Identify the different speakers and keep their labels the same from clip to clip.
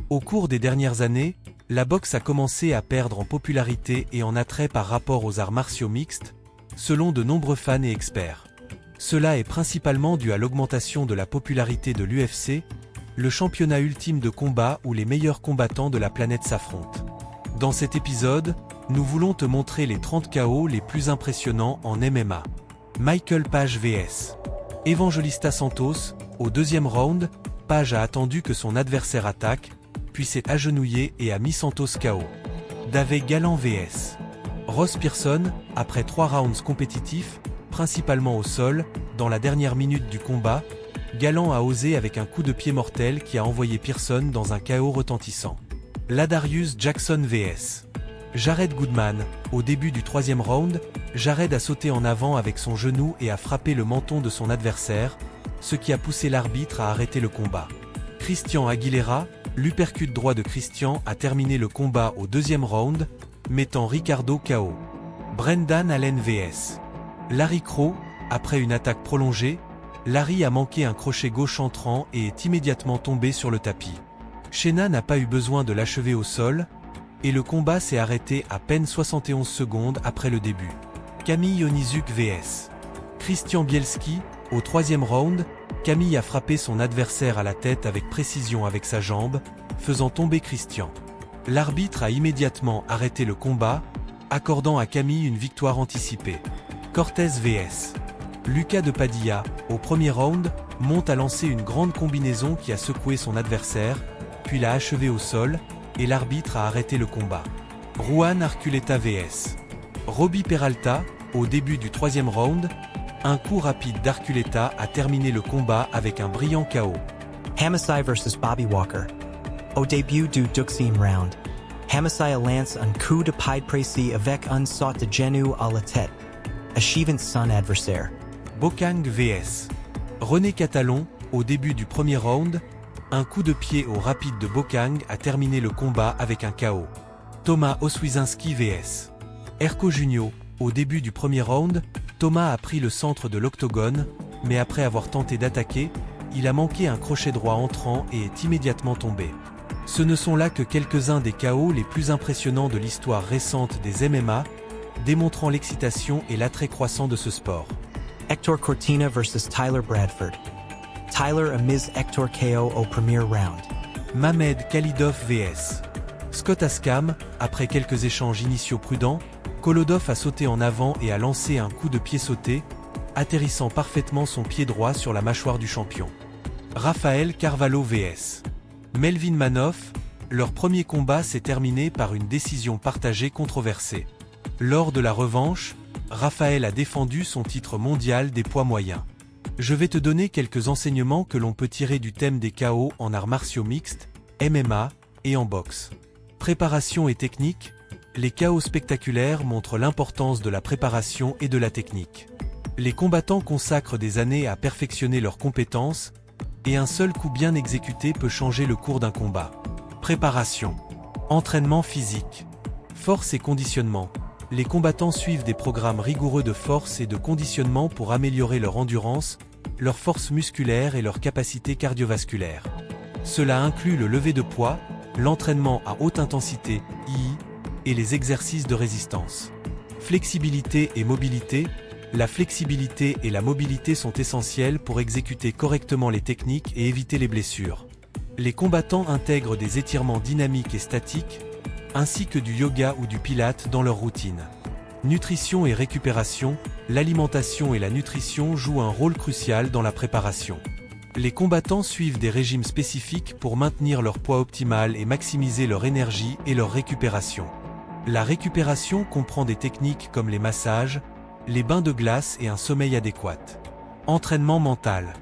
Speaker 1: Au cours des dernières années, la boxe a commencé à perdre en popularité et en attrait par rapport aux arts martiaux mixtes, selon de nombreux fans et experts. Cela est principalement dû à l'augmentation de la popularité de l'UFC, le championnat ultime de combat où les meilleurs combattants de la planète s'affrontent. Dans cet épisode, nous voulons te montrer les 30 KO les plus impressionnants en MMA. Michael Page vs Evangelista Santos. Au deuxième round, Page a attendu que son adversaire attaque, puis s'est agenouillé et a mis Santos KO. Dave Gallant vs Ross Pearson. Après 3 rounds compétitifs, principalement au sol, dans la dernière minute du combat, Gallant a osé avec un coup de pied mortel qui a envoyé Pearson dans un KO retentissant. Ladarius Jackson vs Jared Goodman. Au début du troisième round, Jared a sauté en avant avec son genou et a frappé le menton de son adversaire, ce qui a poussé l'arbitre à arrêter le combat. Christian Aguilera. L'uppercut droit de Christian a terminé le combat au deuxième round, mettant Ricardo KO. Brendan Allen vs Larry Crowe. Après une attaque prolongée, Larry a manqué un crochet gauche entrant et est immédiatement tombé sur le tapis. Shayna n'a pas eu besoin de l'achever au sol, et le combat s'est arrêté à peine 71 secondes après le début. Camille Onizuk vs Christian Bielski. Au troisième round, Camille a frappé son adversaire à la tête avec précision avec sa jambe, faisant tomber Christian. L'arbitre a immédiatement arrêté le combat, accordant à Camille une victoire anticipée. Cortez vs Lucas de Padilla. Au premier round, Monte a lancé une grande combinaison qui a secoué son adversaire, puis l'a achevé au sol, et l'arbitre a arrêté le combat. Juan Arculeta vs Robbie Peralta. Au début du troisième round, un coup rapide d'Arculeta a terminé le combat avec un brillant KO.
Speaker 2: Hamasai vs Bobby Walker. Au début du deuxième round, Hamasai lance un coup de pied précis avec un saut de genou à la tête, achevant son adversaire.
Speaker 1: Bokang vs René Catalon. Au début du premier round, un coup de pied au rapide de Bokang a terminé le combat avec un KO. Thomas Oswizinski vs Erko Junio. Au début du premier round, Thomas a pris le centre de l'octogone, mais après avoir tenté d'attaquer, il a manqué un crochet droit entrant et est immédiatement tombé. Ce ne sont là que quelques-uns des KO les plus impressionnants de l'histoire récente des MMA, démontrant l'excitation et l'attrait croissant de ce sport.
Speaker 2: Hector Cortina vs Tyler Bradford. Tyler a mis Hector KO au premier round.
Speaker 1: Mamed Khalidov vs Scott Askham. Après quelques échanges initiaux prudents, Kolodov a sauté en avant et a lancé un coup de pied sauté, atterrissant parfaitement son pied droit sur la mâchoire du champion. Rafael Carvalho vs Melvin Manoff. Leur premier combat s'est terminé par une décision partagée controversée. Lors de la revanche, Rafael a défendu son titre mondial des poids moyens. Je vais te donner quelques enseignements que l'on peut tirer du thème des KO en arts martiaux mixtes, MMA et en boxe. Préparation et technique. Les KO spectaculaires montrent l'importance de la préparation et de la technique. Les combattants consacrent des années à perfectionner leurs compétences, et un seul coup bien exécuté peut changer le cours d'un combat. Préparation. Entraînement physique. Force et conditionnement. Les combattants suivent des programmes rigoureux de force et de conditionnement pour améliorer leur endurance, leur force musculaire et leur capacité cardiovasculaire. Cela inclut le lever de poids, l'entraînement à haute intensité, II, et les exercices de résistance. Flexibilité et mobilité. La flexibilité et la mobilité sont essentielles pour exécuter correctement les techniques et éviter les blessures. Les combattants intègrent des étirements dynamiques et statiques, ainsi que du yoga ou du pilate dans leur routine. Nutrition et récupération. L'alimentation et la nutrition jouent un rôle crucial dans la préparation. Les combattants suivent des régimes spécifiques pour maintenir leur poids optimal et maximiser leur énergie et leur récupération. La récupération comprend des techniques comme les massages, les bains de glace et un sommeil adéquat. Entraînement mental.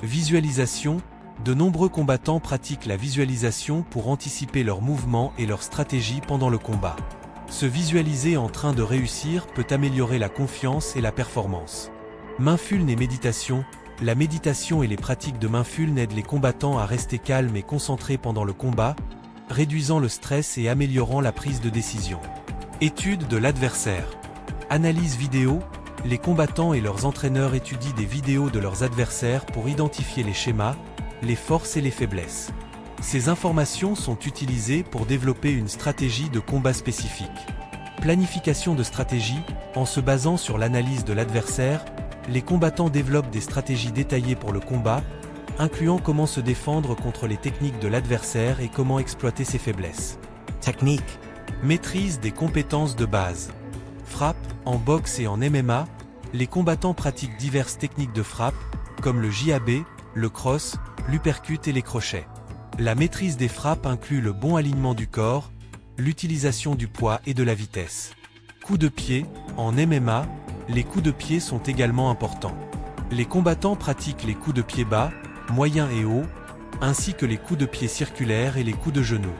Speaker 1: Visualisation. De nombreux combattants pratiquent la visualisation pour anticiper leurs mouvements et leurs stratégies pendant le combat. Se visualiser en train de réussir peut améliorer la confiance et la performance. Mindfulness et méditation. La méditation et les pratiques de mindfulness aident les combattants à rester calmes et concentrés pendant le combat, réduisant le stress et améliorant la prise de décision. Étude de l'adversaire. Analyse vidéo. Les combattants et leurs entraîneurs étudient des vidéos de leurs adversaires pour identifier les schémas, les forces et les faiblesses. Ces informations sont utilisées pour développer une stratégie de combat spécifique. Planification de stratégie, en se basant sur l'analyse de l'adversaire, les combattants développent des stratégies détaillées pour le combat, incluant comment se défendre contre les techniques de l'adversaire et comment exploiter ses faiblesses.
Speaker 2: Technique.
Speaker 1: Maîtrise des compétences de base. Frappe, en boxe et en MMA, les combattants pratiquent diverses techniques de frappe, comme le JAB, le cross, l'uppercut et les crochets. La maîtrise des frappes inclut le bon alignement du corps, l'utilisation du poids et de la vitesse. Coups de pied, en MMA, les coups de pied sont également importants. Les combattants pratiquent les coups de pied bas, moyens et hauts, ainsi que les coups de pied circulaires et les coups de genou.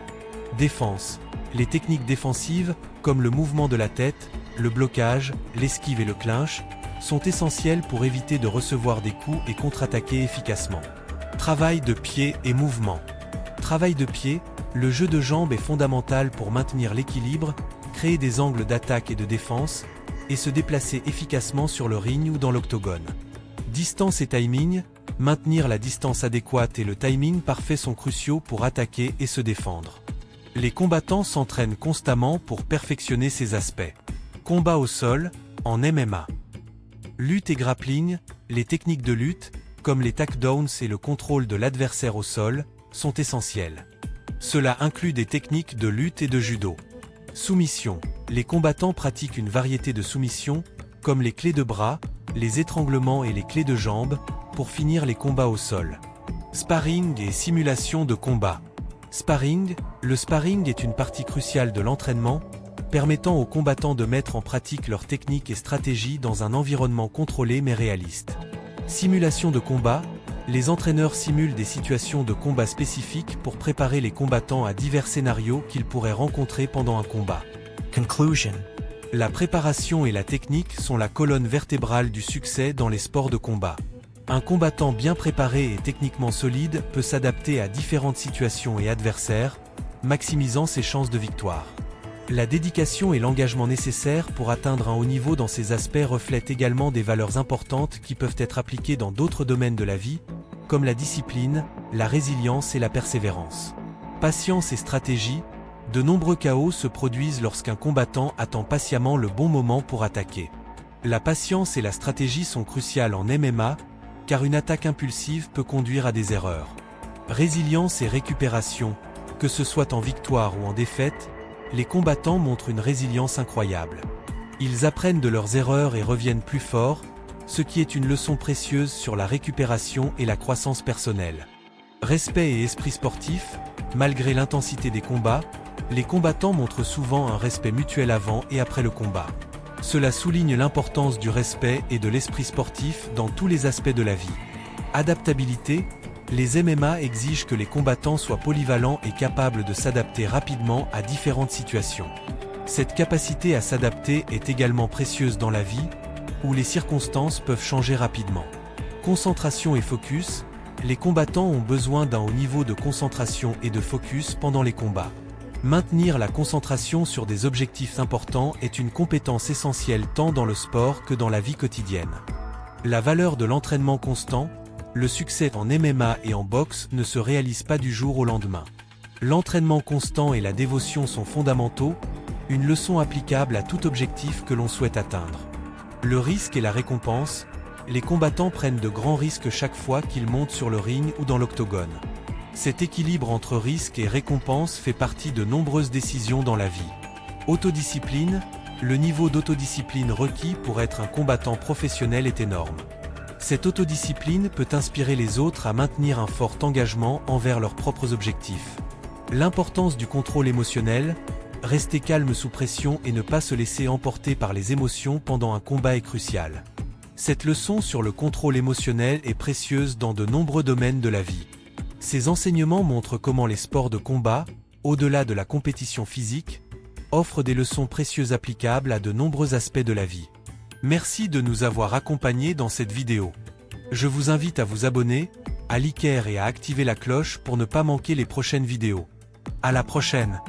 Speaker 1: Défense. Les techniques défensives, comme le mouvement de la tête, le blocage, l'esquive et le clinch, sont essentielles pour éviter de recevoir des coups et contre-attaquer efficacement. Travail de pied et mouvement. Travail de pied, le jeu de jambes est fondamental pour maintenir l'équilibre, créer des angles d'attaque et de défense, et se déplacer efficacement sur le ring ou dans l'octogone. Distance et timing, maintenir la distance adéquate et le timing parfait sont cruciaux pour attaquer et se défendre. Les combattants s'entraînent constamment pour perfectionner ces aspects. Combat au sol, en MMA. Lutte et grappling, les techniques de lutte, comme les takedowns et le contrôle de l'adversaire au sol, sont essentielles. Cela inclut des techniques de lutte et de judo. Soumission. Les combattants pratiquent une variété de soumissions, comme les clés de bras, les étranglements et les clés de jambes, pour finir les combats au sol. Sparring et simulation de combat. Sparring. Le sparring est une partie cruciale de l'entraînement, permettant aux combattants de mettre en pratique leurs techniques et stratégies dans un environnement contrôlé mais réaliste. Simulation de combat. Les entraîneurs simulent des situations de combat spécifiques pour préparer les combattants à divers scénarios qu'ils pourraient rencontrer pendant un combat.
Speaker 2: Conclusion.
Speaker 1: La préparation et la technique sont la colonne vertébrale du succès dans les sports de combat. Un combattant bien préparé et techniquement solide peut s'adapter à différentes situations et adversaires, maximisant ses chances de victoire. La dédication et l'engagement nécessaires pour atteindre un haut niveau dans ces aspects reflètent également des valeurs importantes qui peuvent être appliquées dans d'autres domaines de la vie, comme la discipline, la résilience et la persévérance. Patience et stratégie. De nombreux chaos se produisent lorsqu'un combattant attend patiemment le bon moment pour attaquer. La patience et la stratégie sont cruciales en MMA, car une attaque impulsive peut conduire à des erreurs. Résilience et récupération. Que ce soit en victoire ou en défaite, les combattants montrent une résilience incroyable. Ils apprennent de leurs erreurs et reviennent plus forts, ce qui est une leçon précieuse sur la récupération et la croissance personnelle. Respect et esprit sportif. Malgré l'intensité des combats, les combattants montrent souvent un respect mutuel avant et après le combat. Cela souligne l'importance du respect et de l'esprit sportif dans tous les aspects de la vie. Adaptabilité. Les MMA exigent que les combattants soient polyvalents et capables de s'adapter rapidement à différentes situations. Cette capacité à s'adapter est également précieuse dans la vie, où les circonstances peuvent changer rapidement. Concentration et focus. Les combattants ont besoin d'un haut niveau de concentration et de focus pendant les combats. Maintenir la concentration sur des objectifs importants est une compétence essentielle tant dans le sport que dans la vie quotidienne. La valeur de l'entraînement constant. Le succès en MMA et en boxe ne se réalise pas du jour au lendemain. L'entraînement constant et la dévotion sont fondamentaux, une leçon applicable à tout objectif que l'on souhaite atteindre. Le risque et la récompense. Les combattants prennent de grands risques chaque fois qu'ils montent sur le ring ou dans l'octogone. Cet équilibre entre risque et récompense fait partie de nombreuses décisions dans la vie. Autodiscipline. Le niveau d'autodiscipline requis pour être un combattant professionnel est énorme. Cette autodiscipline peut inspirer les autres à maintenir un fort engagement envers leurs propres objectifs. L'importance du contrôle émotionnel. Rester calme sous pression et ne pas se laisser emporter par les émotions pendant un combat est cruciale. Cette leçon sur le contrôle émotionnel est précieuse dans de nombreux domaines de la vie. Ces enseignements montrent comment les sports de combat, au-delà de la compétition physique, offrent des leçons précieuses applicables à de nombreux aspects de la vie. Merci de nous avoir accompagnés dans cette vidéo. Je vous invite à vous abonner, à liker et à activer la cloche pour ne pas manquer les prochaines vidéos. À la prochaine!